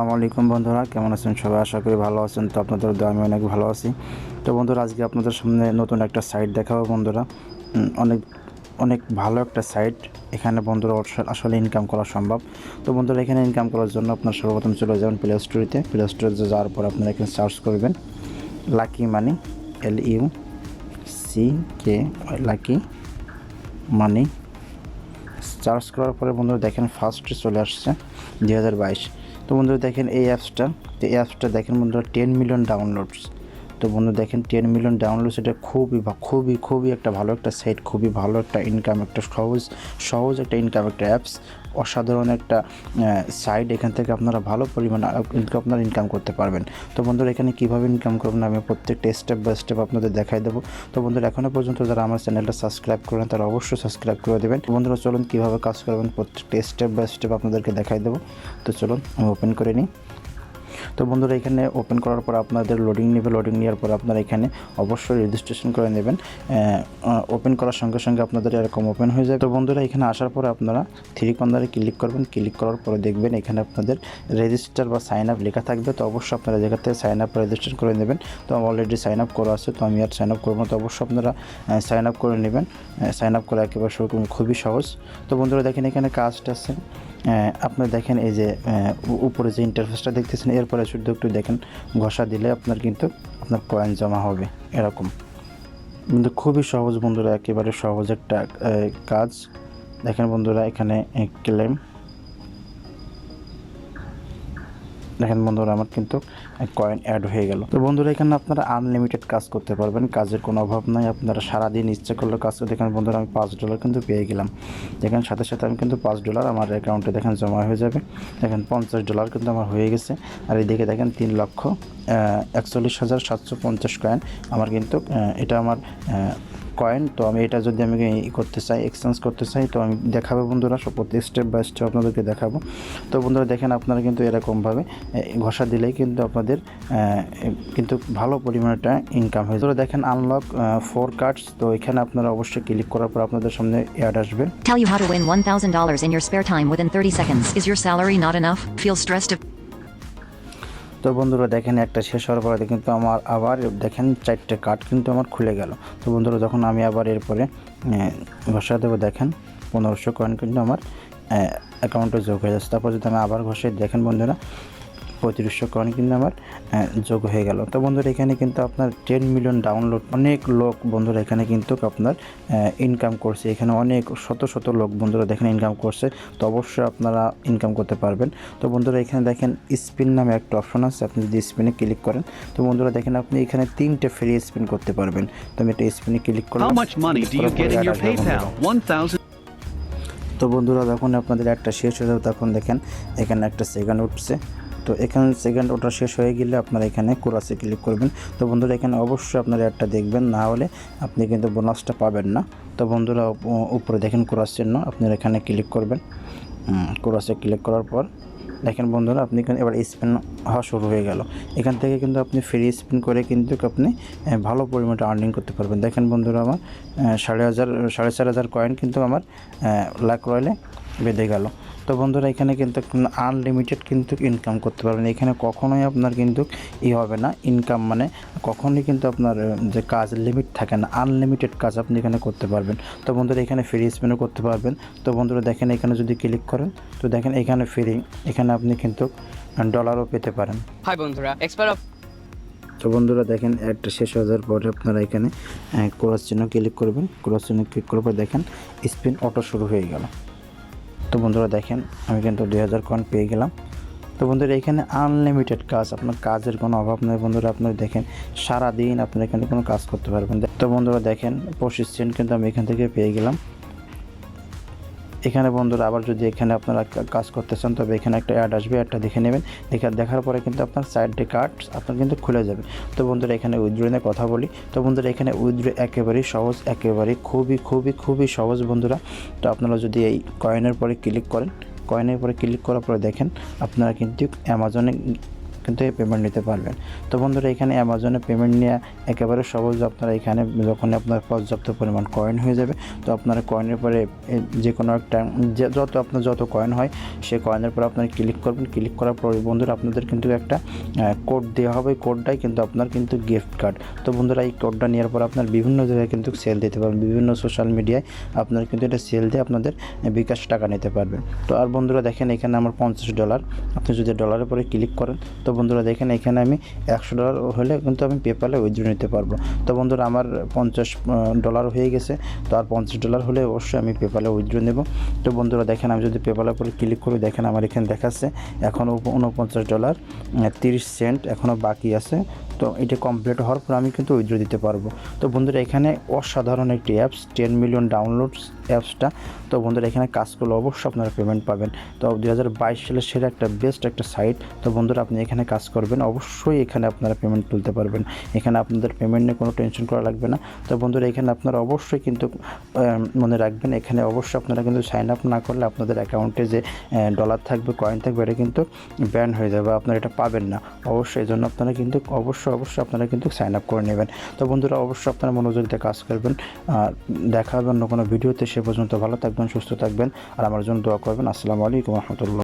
আসসালামু আলাইকুম বন্ধুরা, কেমন আছেন সবাই? আশা করি ভালো আছেন। তো আপনাদের দোয়া আমি অনেক ভালো আছি। তো বন্ধুরা, আজকে আপনাদের সামনে নতুন একটা সাইট দেখাবো বন্ধুরা। অনেক অনেক ভালো একটা সাইট। এখানে বন্ধুরা আসলে ইনকাম করা সম্ভব। তো বন্ধুরা, এখানে ইনকাম করার জন্য আপনার সর্বপ্রথম চলে যাবেন প্লে স্টোরে। প্লে স্টোরে যাওয়ার পর আপনারা এখানে সার্চ করবেন লাকি মানি, LUCK লাকি মানি। সার্চ করার পরে বন্ধুরা দেখেন ফার্স্টে চলে আসছে 2022। তো বন্ধুরা দেখেন এই অ্যাপসটা দেখেন বন্ধুরা 10 মিলিয়ন ডাউনলোডস। তো বন্ধুরা দেখেন 10 মিলিয়ন ডাউনলোডস, এটা খুবই একটা ভালো একটা সাইট, খুবই ভালো একটা ইনকাম, একটা সহজ একটা ইনকাম, একটা অ্যাপস, অসাধারণ একটা সাইট। এখান থেকে আপনারা ভালো পরিমাণে আপনারা ইনকাম করতে পারবেন। তো বন্ধুরা, এখানে কীভাবে ইনকাম করবেন আমি প্রত্যেকটা স্টেপ বাই স্টেপ আপনাদের দেখাই দেবো। তো বন্ধুরা, এখনও পর্যন্ত যারা আমার চ্যানেলটা সাবস্ক্রাইব করেন তারা অবশ্যই সাবস্ক্রাইব করে দেবেন। বন্ধুরা চলুন কীভাবে কাজ করবেন প্রত্যেকটা স্টেপ বাই স্টেপ আপনাদেরকে দেখাই দেবো। তো চলুন আমি ওপেন করে নিই। তো বন্ধুরা, এখানে ওপেন করার পর আপনাদের লোডিং নেবে। লোডিং নেওয়ার পর আপনারা এখানে অবশ্যই রেজিস্ট্রেশন করে নেবেন। ওপেন করার সঙ্গে সঙ্গে আপনাদের এরকম ওপেন হয়ে যায়। তো বন্ধুরা, এখানে আসার পরে আপনারা থ্রি কর্নারে ক্লিক করবেন। ক্লিক করার পরে দেখবেন এখানে আপনাদের রেজিস্টার বা সাইন আপ লেখা থাকবে। তো অবশ্যই আপনারা জায়গা থেকে সাইন আপ রেজিস্ট্রেশন করে নেবেন। তো অলরেডি সাইন আপ করা আছে, তো আমি আর সাইন আপ করবো না। তো অবশ্যই আপনারা সাইন আপ করে নেবেন। সাইন আপ করা একেবারে খুবই সহজ। তো বন্ধুরা দেখেন এখানে কাজটা আছে। আপনারা দেখেন এই যে উপরে যে ইন্টারফেসটা দেখতেছেন, এরপরে শুধু একটু দেখেন ঘষা দিলে আপনার কয়েন জমা হবে এরকম। কিন্তু খুবই সহজ বন্ধুরা, একেবারে সহজ একটা কাজ। দেখেন বন্ধুরা, এখানে ক্লেম দেখেন বন্ধুরা আমার কিন্তু কয়েন অ্যাড হয়ে গেল। তো বন্ধুরা, এখানে আপনারা আনলিমিটেড কাজ করতে পারবেন, কাজের কোনো অভাব নাই। আপনারা সারাদিন ইচ্ছে করলে কাজ করে। দেখেন বন্ধুরা, আমি $5 কিন্তু পেয়ে গেলাম। দেখেন সাথে সাথে আমি কিন্তু $5 আমার অ্যাকাউন্টে দেখেন জমা হয়ে যাবে। দেখেন $50 কিন্তু আমার হয়ে গেছে। আর এইদিকে দেখেন 3,41,750 কয়েন আমার কিন্তু এটা আমার কয়েন। তো আমি এটা যদি আমি করতে চাই, এক্সচেঞ্জ করতে চাই, তো আমি দেখাবো বন্ধুরা, প্রতি স্টেপ বাই স্টেপ আপনাদেরকে দেখাবো। তো বন্ধুরা দেখেন আপনারা কিন্তু এরকমভাবে ঘষা দিলেই কিন্তু আপনাদের কিন্তু ভালো পরিমাণে একটা ইনকাম হয়ে যাবে। দেখেন আনলক 4 কার্ডস। তো এখানে আপনারা অবশ্যই ক্লিক করার পর আপনাদের সামনে অ্যাড আসবে। Tell you how to win $1,000 in your spare time within 30 seconds. Is your salary not enough? Feel stressed? তো বন্ধুরা দেখেন একটা শেষ হওয়ার পরে কিন্তু আমার আবার দেখেন 4টে কার্ড কিন্তু আমার খুলে গেল। তো বন্ধুরা, যখন আমি আবার এরপরে ঘষা দেবো দেখেন 1500 কয়েন কিন্তু আমার অ্যাকাউন্টে যোগ হয়ে যাচ্ছে। তারপর যদি আমি আবার ঘষে দেখেন বন্ধুরা 3500 কয়েন কিন্তু আমার যোগ হয়ে গেল। তো বন্ধুরা, এখানে কিন্তু আপনার 10 মিলিয়ন ডাউনলোড, অনেক লোক বন্ধুরা এখানে কিন্তু আপনার ইনকাম করছে। এখানে অনেক শত লোক বন্ধুরা দেখেন ইনকাম করছে। তো অবশ্যই আপনারা ইনকাম করতে পারবেন। তো বন্ধুরা, এখানে দেখেন স্পিন নামে একটা অপশন আছে। আপনি যদি স্পিনে ক্লিক করেন, তো বন্ধুরা দেখেন আপনি এখানে 3টে ফ্রি স্পিন করতে পারবেন। তো আমি এটা স্পিনে ক্লিক করলাম। তো বন্ধুরা, যখন আপনাদের একটা শেষ হয়ে যাবে তখন দেখেন এখানে একটা সেকেন্ড উঠছে। তো এখানে সেকেন্ড ওটা শেষ হয়ে গেলে আপনারা এখানে কোরাসে ক্লিক করবেন। তো বন্ধুরা, এখানে অবশ্যই আপনারা একটা দেখবেন, না হলে আপনি কিন্তু বোনাসটা পাবেন না। তো বন্ধুরা, উপরে দেখেন কোরাস চিহ্ন, আপনারা এখানে ক্লিক করবেন। কোরাসে ক্লিক করার পর দেখেন বন্ধুরা আপনি এবার স্পিন হওয়া শুরু হয়ে গেল। এখান থেকে কিন্তু আপনি ফ্রি স্পিন করে কিন্তু আপনি ভালো পরিমাণে আর্নিং করতে পারবেন। দেখেন বন্ধুরা, আমার 4,500 কয়েন কিন্তু আমার লাখ রয়েলে বেঁধে গেল। তো বন্ধুরা, এখানে কিন্তু আনলিমিটেড কিন্তু ইনকাম করতে পারবেন। এখানে কখনোই আপনার কিন্তু হবে না ইনকাম, মানে কখনোই কিন্তু আপনার যে কাজ লিমিট থাকে না, আনলিমিটেড কাজ আপনি এখানে করতে পারবেন। তো বন্ধুরা, এখানে ফ্রি স্পিনও করতে পারবেন। তো বন্ধুরা দেখেন এখানে যদি ক্লিক করেন, তো দেখেন এখানে ফ্রি, এখানে আপনি কিন্তু ডলারও পেতে পারেন। হাই বন্ধুরা, এক্সপার্ট। তো বন্ধুরা দেখেন একটা শেষ হয়ে যাওয়ার পরে আপনারা এখানে ক্রস চিহ্ন ক্লিক করবেন। ক্রস চিহ্ন ক্লিক করার পর দেখেন স্পিন অটো শুরু হয়ে গেল। তো বন্ধুরা দেখেন আমি কিন্তু 2000 কয়েন পেয়ে গেলাম। তো বন্ধুরা, এখানে আনলিমিটেড কাজ, আপনার কাজের কোনো অভাব নেই বন্ধুরা। আপনারা দেখেন সারাদিন আপনারা এখানে কোনো কাজ করতে পারবেন। তো বন্ধুরা দেখেন 25 সেন্ট কিন্তু আমি এখান থেকে পেয়ে গেলাম। এখানে বন্ধুরা আবার যদি এখানে আপনারা কাজ করতে চান, তবে এখানে একটা অ্যাড আসবে, অ্যাডটা দেখে নেবেন। দেখার পরে কিন্তু আপনার সাইডে কার্ড আপনার কিন্তু খুলে যাবে। তো বন্ধুরা, এখানে উইথড্র নিয়ে কথা বলি। তো বন্ধুরা, এখানে উইথড্র একেবারেই সহজ, একেবারে খুবই সহজ বন্ধুরা। তো আপনারা যদি এই কয়েনের পরে ক্লিক করেন, কয়েনের পরে ক্লিক করার পরে দেখেন আপনারা কিন্তু কিন্তু এই পেমেন্ট নিতে পারবেন। তো বন্ধুরা এখানে অ্যামাজনে পেমেন্ট নেওয়া একেবারে সহজ। আপনারা এখানে যখন আপনার পর্যাপ্ত পরিমাণ কয়েন হয়ে যাবে, তো আপনারা কয়েনের পরে যে কোনো একটা যত কয়েন হয় সেই কয়েনের পর আপনারা ক্লিক করবেন। ক্লিক করার পরে বন্ধুরা আপনাদের কিন্তু একটা কোড দেওয়া হবে। কোডটাই কিন্তু আপনার কিন্তু গিফট কার্ড। তো বন্ধুরা এই কোডটা নেওয়ার পর আপনার বিভিন্ন জায়গায় কিন্তু সেল দিতে পারবেন, বিভিন্ন সোশ্যাল মিডিয়ায় আপনার কিন্তু এটা সেল দিয়ে আপনাদের বিকাশ টাকা নিতে পারবেন। তো আর বন্ধুরা দেখেন এখানে আমার $50, আপনি যদি ডলারের পরে ক্লিক করেন, তো বন্ধুরা দেখেন এখানে আমি $100 হলে কিন্তু আমি পেপ্যালে উইথড্র নিতে পারবো। তো বন্ধুরা আমার $50 হয়ে গেছে। তো আর $50 হলে অবশ্যই আমি পেপ্যালে উইথড্র নেব। তো বন্ধুরা দেখেন আমি যদি পেপ্যালের পরে ক্লিক করি, দেখেন আমার এখানে দেখাচ্ছে এখনও $49.30 এখনও বাকি আছে। তো এটা কমপ্লিট হওয়ার পর আমি কিন্তু উইথড্র দিতে পারবো। তো বন্ধুরা এখানে অসাধারণ একটি অ্যাপস, 10 মিলিয়ন ডাউনলোডস অ্যাপসটা। তো বন্ধুরা এখানে কাজ করলে অবশ্যই আপনারা পেমেন্ট পাবেন। তো 2022 সালের সেরা একটা বেস্ট একটা সাইট। তো বন্ধুরা আপনি এখানে কাজ করবেন, অবশ্যই এখানে আপনারা পেমেন্ট তুলতে পারবেন। এখানে আপনাদের পেমেন্ট নিয়ে কোনো টেনশন করা লাগবে না। তো বন্ধুরা এখানে আপনারা অবশ্যই কিন্তু মনে রাখবেন, এখানে অবশ্যই আপনারা কিন্তু সাইন আপ না করলে আপনাদের অ্যাকাউন্টে যে ডলার থাকবে, কয়েন থাকবে, এটা কিন্তু ব্যান হয়ে যাবে, আপনারা এটা পাবেন না। অবশ্যই এই জন্য আপনারা কিন্তু অবশ্যই আপনারা কিন্তু সাইন আপ করে নেবেন। তো বন্ধুরা অবশ্যই আপনারা মনোযোগ দিয়ে কাজ করবেন। দেখা হবে অন্য কোনো ভিডিওতে। সে পর্যন্ত ভালো থাকবেন, সুস্থ থাকবেন, আর আমার জন্য দোয়া করবেন। আসসালামু আলাইকুম রহমতুল্লাহ।